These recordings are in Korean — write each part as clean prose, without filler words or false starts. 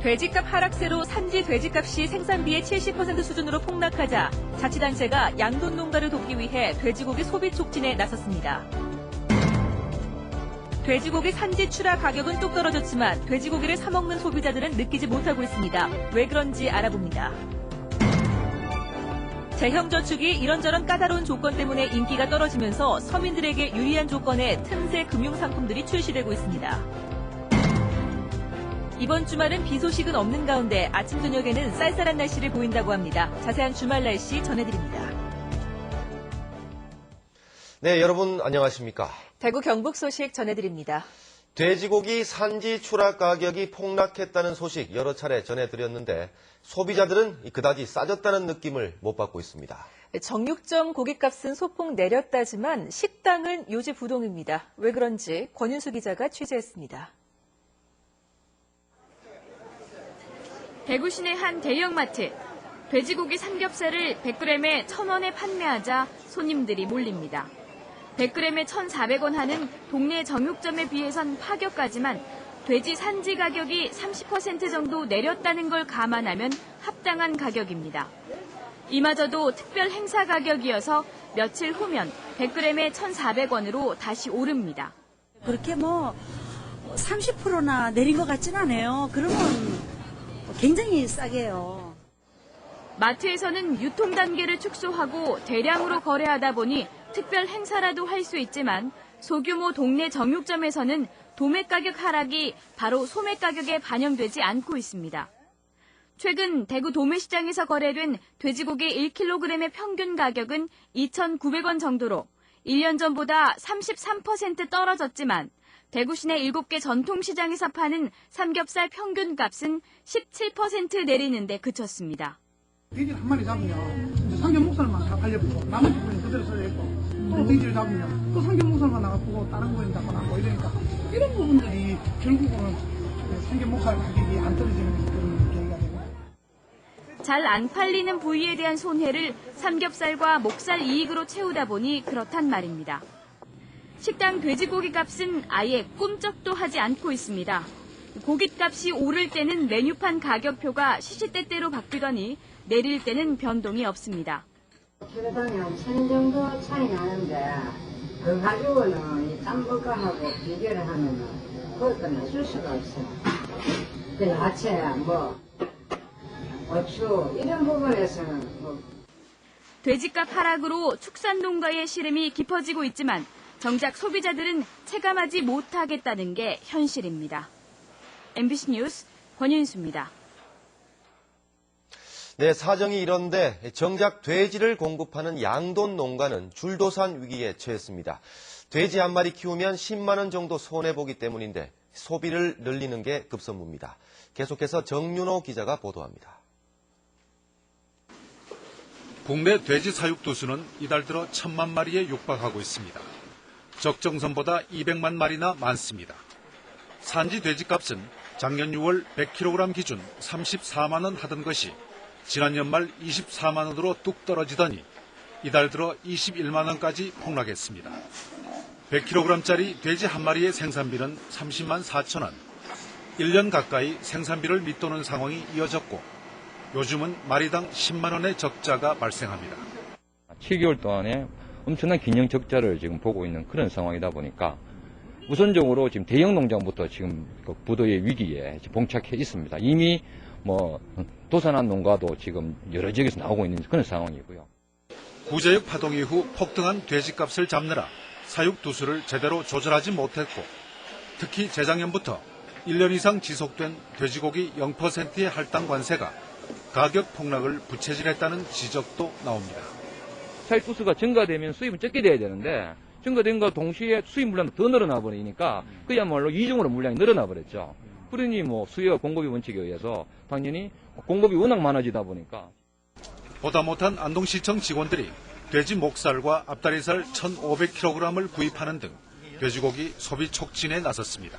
돼지값 하락세로 산지 돼지값이 생산비의 70% 수준으로 폭락하자 자치단체가 양돈 농가를 돕기 위해 돼지고기 소비 촉진에 나섰습니다. 돼지고기 산지 출하 가격은 뚝 떨어졌지만 돼지고기를 사 먹는 소비자들은 느끼지 못하고 있습니다. 왜 그런지 알아봅니다. 재형저축이 이런저런 까다로운 조건 때문에 인기가 떨어지면서 서민들에게 유리한 조건의 틈새 금융상품들이 출시되고 있습니다. 이번 주말은 비 소식은 없는 가운데 아침 저녁에는 쌀쌀한 날씨를 보인다고 합니다. 자세한 주말 날씨 전해드립니다. 네, 여러분 안녕하십니까? 대구 경북 소식 전해드립니다. 돼지고기 산지 출하 가격이 폭락했다는 소식 여러 차례 전해드렸는데 소비자들은 그다지 싸졌다는 느낌을 못 받고 있습니다. 정육점 고깃값은 소폭 내렸다지만 식당은 요지부동입니다. 왜 그런지 권윤수 기자가 취재했습니다. 대구 시내 한 대형마트. 돼지고기 삼겹살을 100g에 1,000원에 판매하자 손님들이 몰립니다. 100g에 1,400원 하는 동네 정육점에 비해선 파격까지만 돼지 산지 가격이 30% 정도 내렸다는 걸 감안하면 합당한 가격입니다. 이마저도 특별 행사 가격이어서 며칠 후면 100g에 1,400원으로 다시 오릅니다. 그렇게 30%나 내린 것 같진 않아요. 그러면 굉장히 싸게요. 마트에서는 유통 단계를 축소하고 대량으로 거래하다 보니 특별 행사라도 할 수 있지만 소규모 동네 정육점에서는 도매 가격 하락이 바로 소매 가격에 반영되지 않고 있습니다. 최근 대구 도매시장에서 거래된 돼지고기 1kg의 평균 가격은 2,900원 정도로 1년 전보다 33% 떨어졌지만 대구 시내 7개 전통시장에서 파는 삼겹살 평균 값은 17% 내리는 데 그쳤습니다. 돼지를 한 마리 잡으면 이제 삼겹 목살만 다 팔려보고 나머지 부분이 그대로 써져있고 또 돼지를 잡으면 또 삼겹 목살만 나가고 다른 거는 다 나가고 이러니까 이런 부분들이 결국은 삼겹 목살 가격이 안 떨어지는 그런 계기가 되고 잘 안 팔리는 부위에 대한 손해를 삼겹살과 목살 이익으로 채우다 보니 그렇단 말입니다. 식당 돼지고기 값은 아예 꿈쩍도 하지 않고 있습니다. 고깃값이 오를 때는 메뉴판 가격표가 시시때때로 바뀌더니 내릴 때는 변동이 없습니다. 키로당에 1,000원 정도 차이 나는데 그 가지고는 이 딴 것하고 비교를 하면은 그것도 쓸 수가 없어요. 그 야채, 고추 이런 부분에서는 돼지값 하락으로 축산농가의 시름이 깊어지고 있지만 정작 소비자들은 체감하지 못하겠다는 게 현실입니다. MBC 뉴스 권윤수입니다. 네, 사정이 이런데 정작 돼지를 공급하는 양돈 농가는 줄도산 위기에 처했습니다. 돼지 한 마리 키우면 10만 원 정도 손해보기 때문인데 소비를 늘리는 게 급선무입니다. 계속해서 정윤호 기자가 보도합니다. 국내 돼지 사육 두수는 이달 들어 1,000만 마리에 육박하고 있습니다. 적정선보다 200만 마리나 많습니다. 산지 돼지값은 작년 6월 100kg 기준 34만 원 하던 것이 지난 연말 24만 원으로 뚝 떨어지더니 이달 들어 21만 원까지 폭락했습니다. 100kg짜리 돼지 한 마리의 생산비는 30만 4천 원. 1년 가까이 생산비를 밑도는 상황이 이어졌고 요즘은 마리당 10만 원의 적자가 발생합니다. 7개월 동안에 엄청난 균형 적자를 지금 보고 있는 그런 상황이다 보니까 우선적으로 지금 대형 농장부터 지금 부도의 위기에 봉착해 있습니다. 이미 도산한 농가도 지금 여러 지역에서 나오고 있는 그런 상황이고요. 구제역 파동 이후 폭등한 돼지값을 잡느라 사육 두수를 제대로 조절하지 못했고 특히 재작년부터 1년 이상 지속된 돼지고기 0%의 할당 관세가 가격 폭락을 부채질했다는 지적도 나옵니다. 사육 두수가 증가되면 수입은 적게 돼야 되는데 증가된과 동시에 수입 물량도 더 늘어나 버리니까 그야말로 이중으로 물량이 늘어나 버렸죠. 그러니 수요와 공급의 원칙에 의해서 당연히 공급이 워낙 많아지다 보니까 보다 못한 안동시청 직원들이 돼지 목살과 앞다리살 1,500kg을 구입하는 등 돼지고기 소비 촉진에 나섰습니다.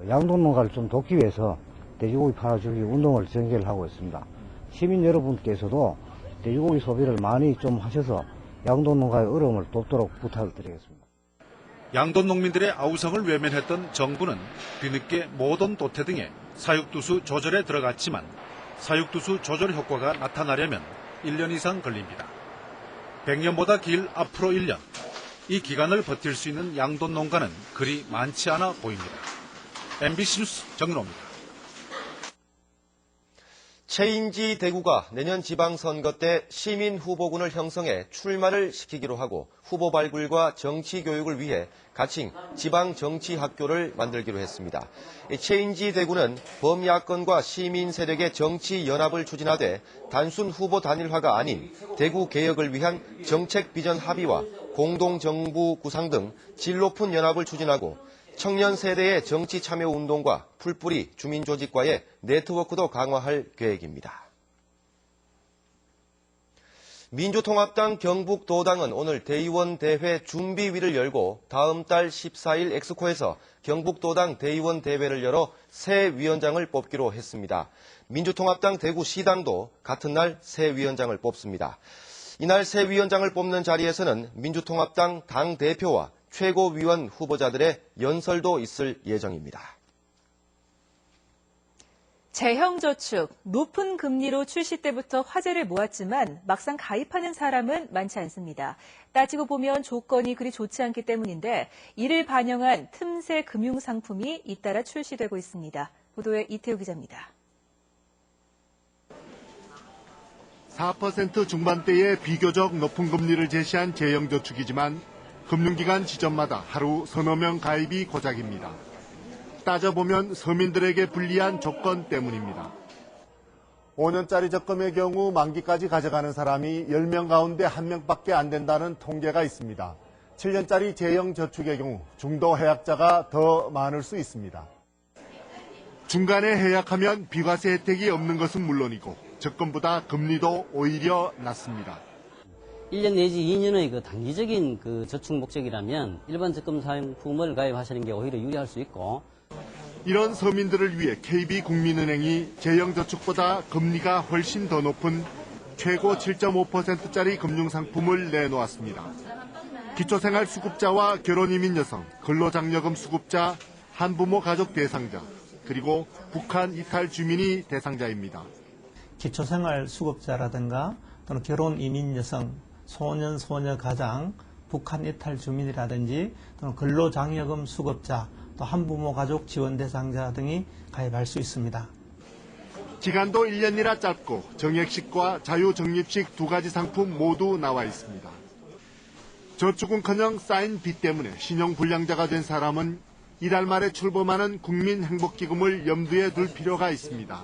양돈 농가를 좀 돕기 위해서 돼지고기 팔아주기 운동을 전개를 하고 있습니다. 시민 여러분께서도 돼지고기 소비를 많이 좀 하셔서 양돈 농가의 어려움을 돕도록 부탁을 드리겠습니다. 양돈 농민들의 아우성을 외면했던 정부는 뒤늦게 모돈 도태 등의 사육두수 조절에 들어갔지만 사육두수 조절 효과가 나타나려면 1년 이상 걸립니다. 100년보다 길 앞으로 1년. 이 기간을 버틸 수 있는 양돈 농가는 그리 많지 않아 보입니다. MBC 뉴스 정은호입니다. 최인지 대구가 내년 지방선거 때 시민 후보군을 형성해 출마를 시키기로 하고 후보 발굴과 정치 교육을 위해 가칭 지방정치학교를 만들기로 했습니다. 최인지 대구는 범야권과 시민 세력의 정치 연합을 추진하되 단순 후보 단일화가 아닌 대구 개혁을 위한 정책 비전 합의와 공동정부 구상 등 질 높은 연합을 추진하고 청년 세대의 정치 참여 운동과 풀뿌리 주민조직과의 네트워크도 강화할 계획입니다. 민주통합당 경북도당은 오늘 대의원 대회 준비위를 열고 다음 달 14일 엑스코에서 경북도당 대의원 대회를 열어 새 위원장을 뽑기로 했습니다. 민주통합당 대구시당도 같은 날 새 위원장을 뽑습니다. 이날 새 위원장을 뽑는 자리에서는 민주통합당 당대표와 최고위원 후보자들의 연설도 있을 예정입니다. 재형저축, 높은 금리로 출시 때부터 화제를 모았지만 막상 가입하는 사람은 많지 않습니다. 따지고 보면 조건이 그리 좋지 않기 때문인데 이를 반영한 틈새 금융상품이 잇따라 출시되고 있습니다. 보도에 이태우 기자입니다. 4% 중반대의 비교적 높은 금리를 제시한 재형저축이지만 금융기관 지점마다 하루 서너 명 가입이 고작입니다. 따져보면 서민들에게 불리한 조건 때문입니다. 5년짜리 적금의 경우 만기까지 가져가는 사람이 10명 가운데 1명밖에 안 된다는 통계가 있습니다. 7년짜리 재형저축의 경우 중도 해약자가 더 많을 수 있습니다. 중간에 해약하면 비과세 혜택이 없는 것은 물론이고 적금보다 금리도 오히려 낮습니다. 1년 내지 2년의 그 단기적인 그 저축 목적이라면 일반 적금 상품을 가입하시는 게 오히려 유리할 수 있고 이런 서민들을 위해 KB국민은행이 재형저축보다 금리가 훨씬 더 높은 최고 7.5%짜리 금융상품을 내놓았습니다. 기초생활수급자와 결혼이민 여성, 근로장려금 수급자, 한부모 가족 대상자, 그리고 북한 이탈 주민이 대상자입니다. 기초생활수급자라든가 또는 결혼이민 여성, 소년, 소녀 가장, 북한 이탈 주민이라든지 또는 근로장려금 수급자, 또 한부모 가족 지원 대상자 등이 가입할 수 있습니다. 기간도 1년이라 짧고 정액식과 자유적립식 두 가지 상품 모두 나와 있습니다. 저축은커녕 쌓인 빚 때문에 신용불량자가 된 사람은 이달 말에 출범하는 국민행복기금을 염두에 둘 필요가 있습니다.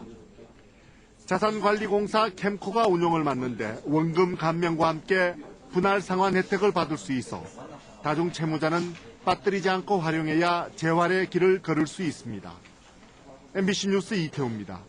자산관리공사 캠코가 운용을 맡는데 원금 감면과 함께 분할 상환 혜택을 받을 수 있어 다중채무자는 빠뜨리지 않고 활용해야 재활의 길을 걸을 수 있습니다. MBC 뉴스 이태우입니다.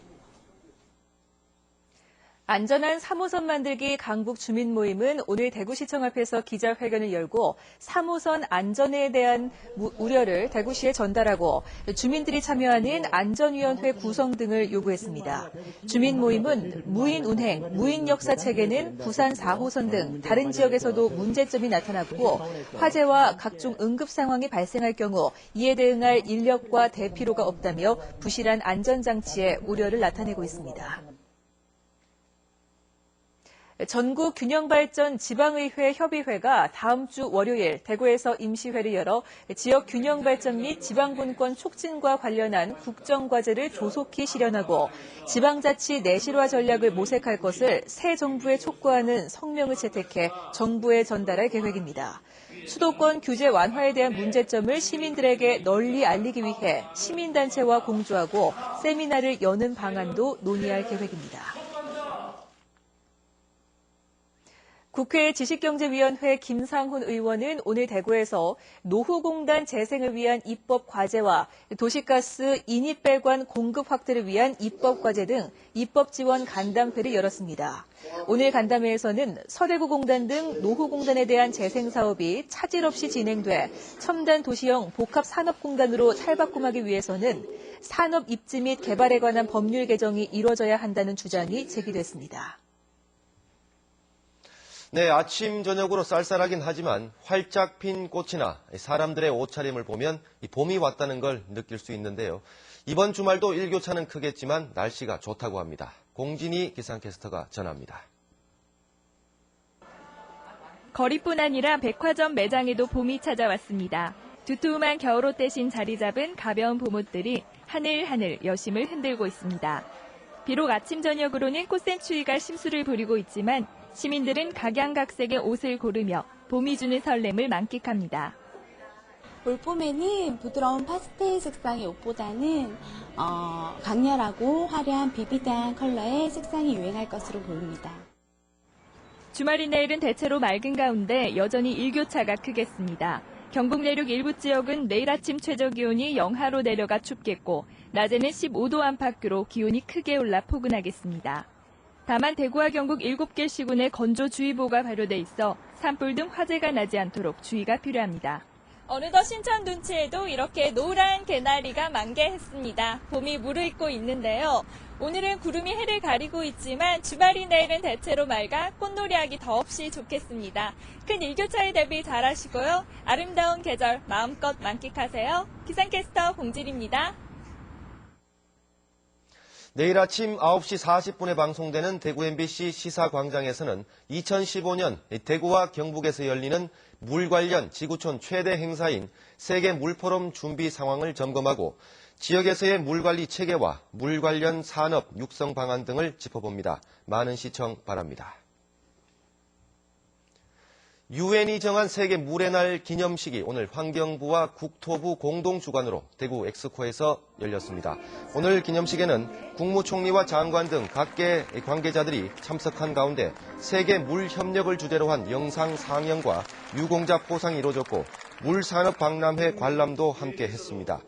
안전한 3호선 만들기 강북 주민 모임은 오늘 대구시청 앞에서 기자회견을 열고 3호선 안전에 대한 우려를 대구시에 전달하고 주민들이 참여하는 안전위원회 구성 등을 요구했습니다. 주민 모임은 무인 운행, 무인 역사 체계는 부산 4호선 등 다른 지역에서도 문제점이 나타났고 화재와 각종 응급 상황이 발생할 경우 이에 대응할 인력과 대피로가 없다며 부실한 안전장치에 우려를 나타내고 있습니다. 전국균형발전 지방의회 협의회가 다음 주 월요일 대구에서 임시회를 열어 지역 균형발전 및 지방분권 촉진과 관련한 국정과제를 조속히 실현하고 지방자치 내실화 전략을 모색할 것을 새 정부에 촉구하는 성명을 채택해 정부에 전달할 계획입니다. 수도권 규제 완화에 대한 문제점을 시민들에게 널리 알리기 위해 시민단체와 공조하고 세미나를 여는 방안도 논의할 계획입니다. 국회 지식경제위원회 김상훈 의원은 오늘 대구에서 노후공단 재생을 위한 입법 과제와 도시가스 인입배관 공급 확대를 위한 입법 과제 등 입법 지원 간담회를 열었습니다. 오늘 간담회에서는 서대구공단 등 노후공단에 대한 재생 사업이 차질 없이 진행돼 첨단 도시형 복합산업공단으로 탈바꿈하기 위해서는 산업 입지 및 개발에 관한 법률 개정이 이루어져야 한다는 주장이 제기됐습니다. 네, 아침 저녁으로 쌀쌀하긴 하지만 활짝 핀 꽃이나 사람들의 옷차림을 보면 봄이 왔다는 걸 느낄 수 있는데요. 이번 주말도 일교차는 크겠지만 날씨가 좋다고 합니다. 공진희 기상캐스터가 전합니다. 거리뿐 아니라 백화점 매장에도 봄이 찾아왔습니다. 두툼한 겨울옷 대신 자리 잡은 가벼운 봄옷들이 하늘하늘 여심을 흔들고 있습니다. 비록 아침 저녁으로는 꽃샘추위가 심수를 부리고 있지만 시민들은 각양각색의 옷을 고르며 봄이 주는 설렘을 만끽합니다. 올봄에는 부드러운 파스텔 색상의 옷보다는 강렬하고 화려한 비비드한 컬러의 색상이 유행할 것으로 보입니다. 주말인 내일은 대체로 맑은 가운데 여전히 일교차가 크겠습니다. 경북 내륙 일부 지역은 내일 아침 최저기온이 영하로 내려가 춥겠고 낮에는 15도 안팎으로 기온이 크게 올라 포근하겠습니다. 다만 대구와 경북 7개 시군에 건조주의보가 발효돼 있어 산불 등 화재가 나지 않도록 주의가 필요합니다. 어느덧 신천 둔치에도 이렇게 노란 개나리가 만개했습니다. 봄이 무르익고 있는데요. 오늘은 구름이 해를 가리고 있지만 주말인 내일은 대체로 맑아 꽃놀이하기 더없이 좋겠습니다. 큰 일교차에 대비 잘하시고요. 아름다운 계절 마음껏 만끽하세요. 기상캐스터 공진입니다. 내일 아침 9시 40분에 방송되는 대구 MBC 시사광장에서는 2015년 대구와 경북에서 열리는 물 관련 지구촌 최대 행사인 세계 물포럼 준비 상황을 점검하고 지역에서의 물관리 체계와 물 관련 산업 육성 방안 등을 짚어봅니다. 많은 시청 바랍니다. 유엔이 정한 세계 물의 날 기념식이 오늘 환경부와 국토부 공동 주관으로 대구 엑스코에서 열렸습니다. 오늘 기념식에는 국무총리와 장관 등 각계 관계자들이 참석한 가운데 세계 물 협력을 주제로 한 영상 상영과 유공자 포상이 이루어졌고 물산업 박람회 관람도 함께 했습니다.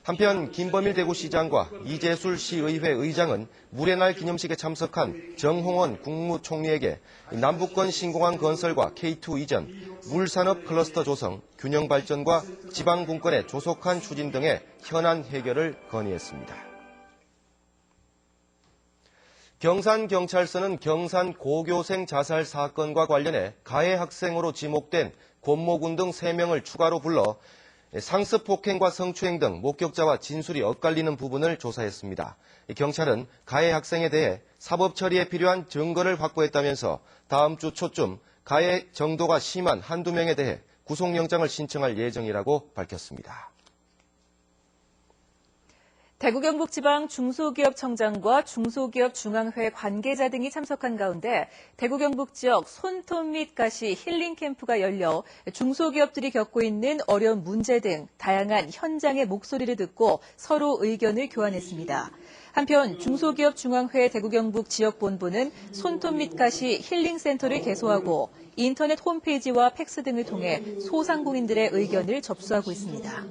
한편 김범일 대구시장과 이재술 시의회 의장은 물의 날 기념식에 참석한 정홍원 국무총리에게 남북권 신공항 건설과 K2 이전, 물산업 클러스터 조성, 균형 발전과 지방 분권의 조속한 추진 등의 현안 해결을 건의했습니다. 경산경찰서는 경산 고교생 자살 사건과 관련해 가해 학생으로 지목된 권모군 등 3명을 추가로 불러 상습 폭행과 성추행 등 목격자와 진술이 엇갈리는 부분을 조사했습니다. 경찰은 가해 학생에 대해 사법 처리에 필요한 증거를 확보했다면서 다음 주 초쯤 가해 정도가 심한 한두 명에 대해 구속영장을 신청할 예정이라고 밝혔습니다. 대구 경북지방 중소기업청장과 중소기업중앙회 관계자 등이 참석한 가운데 대구 경북 지역 손톱 및 가시 힐링 캠프가 열려 중소기업들이 겪고 있는 어려운 문제 등 다양한 현장의 목소리를 듣고 서로 의견을 교환했습니다. 한편 중소기업중앙회 대구 경북 지역본부는 손톱 및 가시 힐링센터를 개소하고 인터넷 홈페이지와 팩스 등을 통해 소상공인들의 의견을 접수하고 있습니다.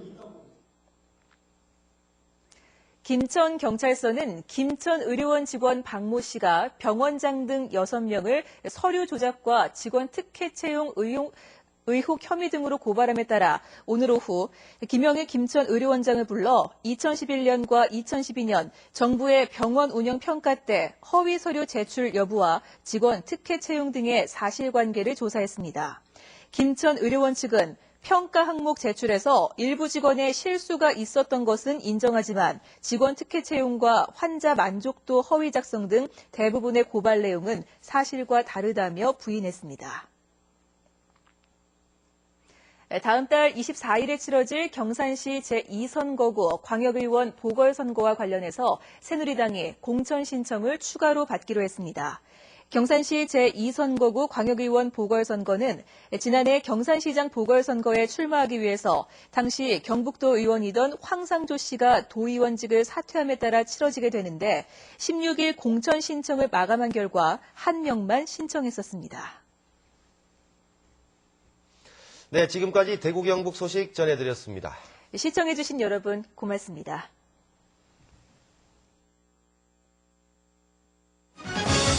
김천경찰서는 김천의료원 직원 박모 씨가 병원장 등 6명을 서류 조작과 직원 특혜 채용 의혹 혐의 등으로 고발함에 따라 오늘 오후 김영일 김천의료원장을 불러 2011년과 2012년 정부의 병원 운영 평가 때 허위 서류 제출 여부와 직원 특혜 채용 등의 사실관계를 조사했습니다. 김천의료원 측은 평가 항목 제출에서 일부 직원의 실수가 있었던 것은 인정하지만 직원 특혜 채용과 환자 만족도 허위 작성 등 대부분의 고발 내용은 사실과 다르다며 부인했습니다. 다음 달 24일에 치러질 경산시 제2선거구 광역의원 보궐선거와 관련해서 새누리당이 공천 신청을 추가로 받기로 했습니다. 경산시 제2선거구 광역의원 보궐선거는 지난해 경산시장 보궐선거에 출마하기 위해서 당시 경북도 의원이던 황상조 씨가 도의원직을 사퇴함에 따라 치러지게 되는데 16일 공천 신청을 마감한 결과 1명만 신청했었습니다. 네, 지금까지 대구 경북 소식 전해드렸습니다. 시청해주신 여러분 고맙습니다.